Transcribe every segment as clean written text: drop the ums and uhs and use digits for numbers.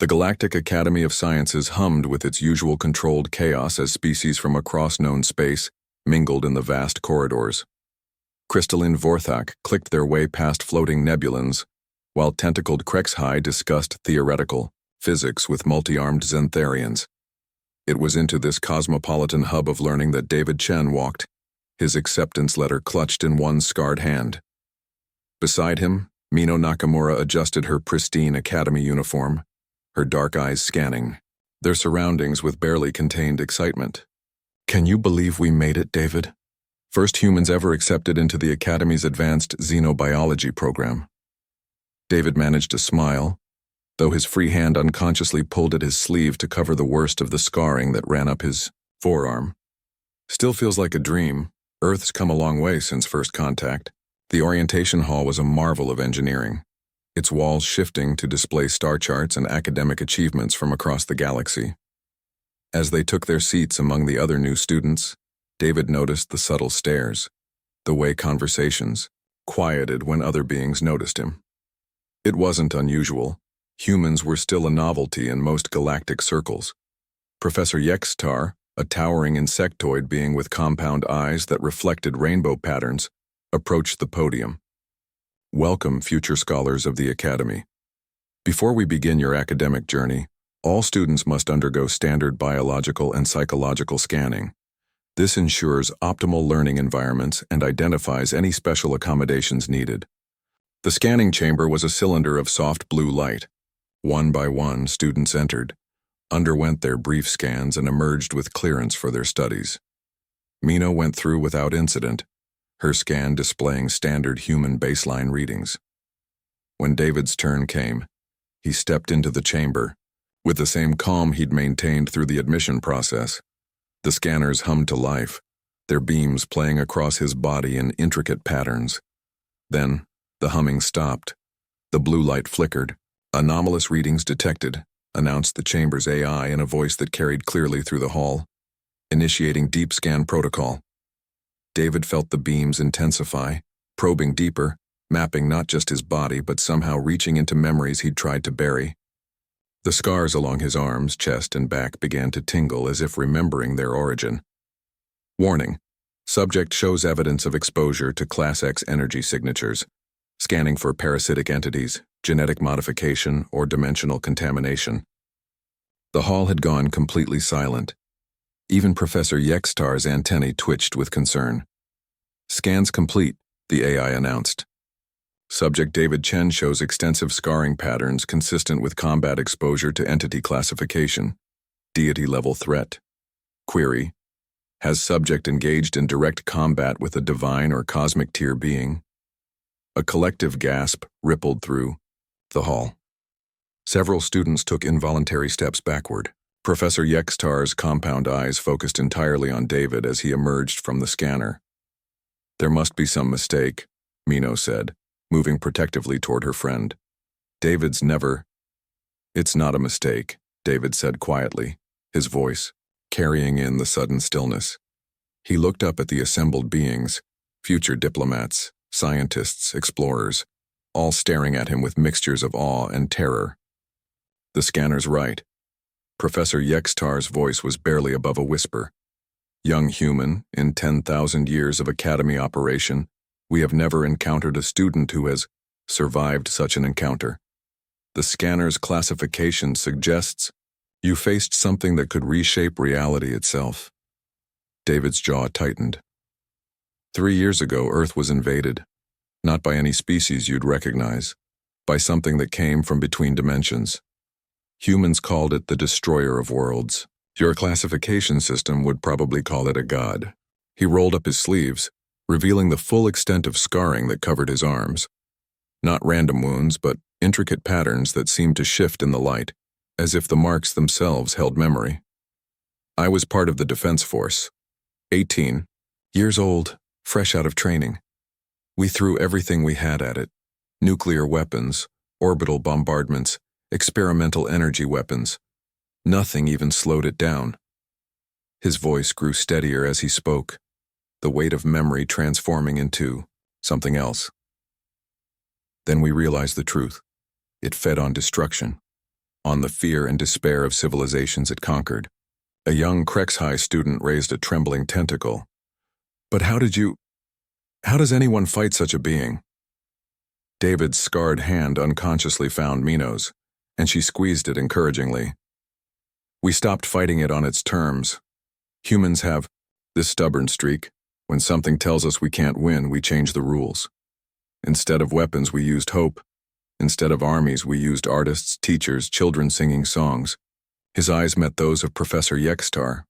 The Galactic Academy of Sciences hummed with its usual controlled chaos as species from across known space mingled in the vast corridors. Crystalline Vorthak clicked their way past floating nebulons, while tentacled Krexhai discussed theoretical physics with multi-armed Xantharians. It was into this cosmopolitan hub of learning that David Chen walked, his acceptance letter clutched in one scarred hand. Beside him, Mino Nakamura adjusted her pristine academy uniform, her dark eyes scanning their surroundings with barely contained excitement. "Can you believe we made it, David? First humans ever accepted into the Academy's advanced xenobiology program." David managed to smile, though his free hand unconsciously pulled at his sleeve to cover the worst of the scarring that ran up his forearm. "Still feels like a dream. Earth's come a long way since first contact." The orientation hall was a marvel of engineering, its walls shifting to display star charts and academic achievements from across the galaxy. As they took their seats among the other new students, David noticed the subtle stares, the way conversations quieted when other beings noticed him. It wasn't unusual. Humans were still a novelty in most galactic circles. Professor Yextar, a towering insectoid being with compound eyes that reflected rainbow patterns, approached the podium. "Welcome, future scholars of the Academy. Before we begin your academic journey, all students must undergo standard biological and psychological scanning. This ensures optimal learning environments and identifies any special accommodations needed." The scanning chamber was a cylinder of soft blue light. One by one, students entered, underwent their brief scans, and emerged with clearance for their studies. Mino went through without incident, her scan displaying standard human baseline readings. When David's turn came, he stepped into the chamber, with the same calm he'd maintained through the admission process. The scanners hummed to life, their beams playing across his body in intricate patterns. Then, the humming stopped. The blue light flickered. "Anomalous readings detected," announced the chamber's AI in a voice that carried clearly through the hall. "Initiating deep scan protocol." David felt the beams intensify, probing deeper, mapping not just his body but somehow reaching into memories he'd tried to bury. The scars along his arms, chest, and back began to tingle as if remembering their origin. Warning: subject shows evidence of exposure to Class X energy signatures. Scanning for parasitic entities, genetic modification, or dimensional contamination. The hall had gone completely silent. Even Professor Yextar's antennae twitched with concern. "Scans complete," the AI announced. Subject David Chen shows extensive scarring patterns consistent with combat exposure to entity classification. Deity-level threat. Query: has subject engaged in direct combat with a divine or cosmic tier being? A collective gasp rippled through the hall. Several students took involuntary steps backward. Professor Yextar's compound eyes focused entirely on David as he emerged from the scanner. "There must be some mistake," Mino said, moving protectively toward her friend. "David's never—" "It's not a mistake," David said quietly, his voice carrying in the sudden stillness. He looked up at the assembled beings, future diplomats, scientists, explorers, all staring at him with mixtures of awe and terror. "The scanner's right." Professor Yextar's voice was barely above a whisper. "Young human, in 10,000 years of Academy operation, we have never encountered a student who has survived such an encounter. The scanner's classification suggests you faced something that could reshape reality itself." David's jaw tightened. 3 years ago, Earth was invaded, not by any species you'd recognize, by something that came from between dimensions. Humans called it the Destroyer of Worlds. Your classification system would probably call it a god. He rolled up his sleeves, revealing the full extent of scarring that covered his arms. Not random wounds, but intricate patterns that seemed to shift in the light, as if the marks themselves held memory. "I was part of the defense force. 18 years old, fresh out of training. We threw everything we had at it. Nuclear weapons, orbital bombardments, experimental energy weapons. Nothing even slowed it down." His voice grew steadier as he spoke, the weight of memory transforming into something else. "Then we realized the truth. It fed on destruction. on the fear and despair of civilizations it conquered. A young Crexhigh student raised a trembling tentacle. But how does anyone fight such a being? David's scarred hand unconsciously found Mino's, and she squeezed it encouragingly. We stopped fighting it on its terms. Humans have this stubborn streak. When something tells us we can't win, we change the rules. Instead of weapons, we used hope. Instead of armies, we used artists, teachers, children singing songs. His eyes met those of Professor Yextar.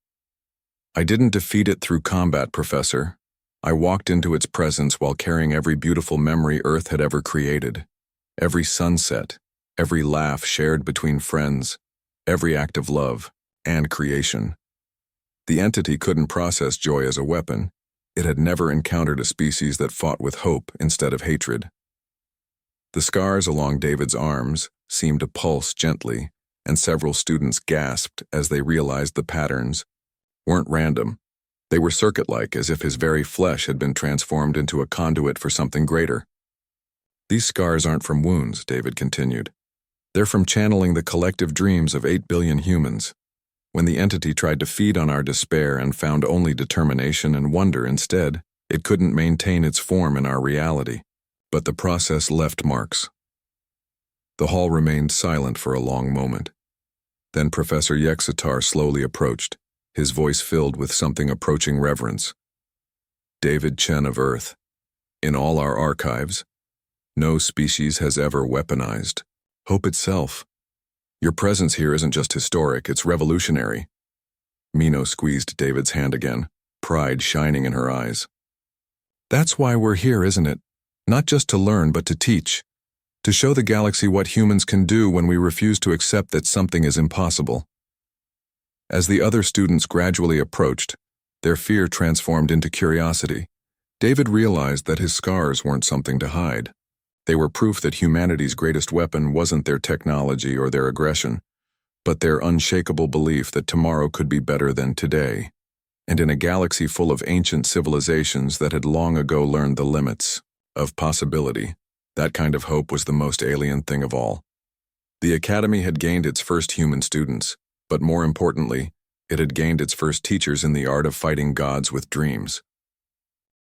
I didn't defeat it through combat, Professor. I walked into its presence while carrying every beautiful memory Earth had ever created. Every sunset, every laugh shared between friends, every act of love and creation. The entity couldn't process joy as a weapon. It had never encountered a species that fought with hope instead of hatred. The scars along David's arms seemed to pulse gently, and several students gasped as they realized the patterns weren't random. They were circuit-like, as if his very flesh had been transformed into a conduit for something greater. These scars aren't from wounds, David continued. They're from channeling the collective dreams of 8 billion humans. When the entity tried to feed on our despair and found only determination and wonder instead, it couldn't maintain its form in our reality. But the process left marks. The hall remained silent for a long moment. Then Professor Yexatar slowly approached, his voice filled with something approaching reverence. David Chen of Earth, in all our archives, no species has ever weaponized hope itself. Your presence here isn't just historic, it's revolutionary. Mino squeezed David's hand again, pride shining in her eyes. That's why we're here, isn't it? Not just to learn, but to teach. To show the galaxy what humans can do when we refuse to accept that something is impossible. As the other students gradually approached, their fear transformed into curiosity. David realized that his scars weren't something to hide. They were proof that humanity's greatest weapon wasn't their technology or their aggression, but their unshakable belief that tomorrow could be better than today. And in a galaxy full of ancient civilizations that had long ago learned the limits of possibility, that kind of hope was the most alien thing of all. The Academy had gained its first human students, but more importantly, it had gained its first teachers in the art of fighting gods with dreams.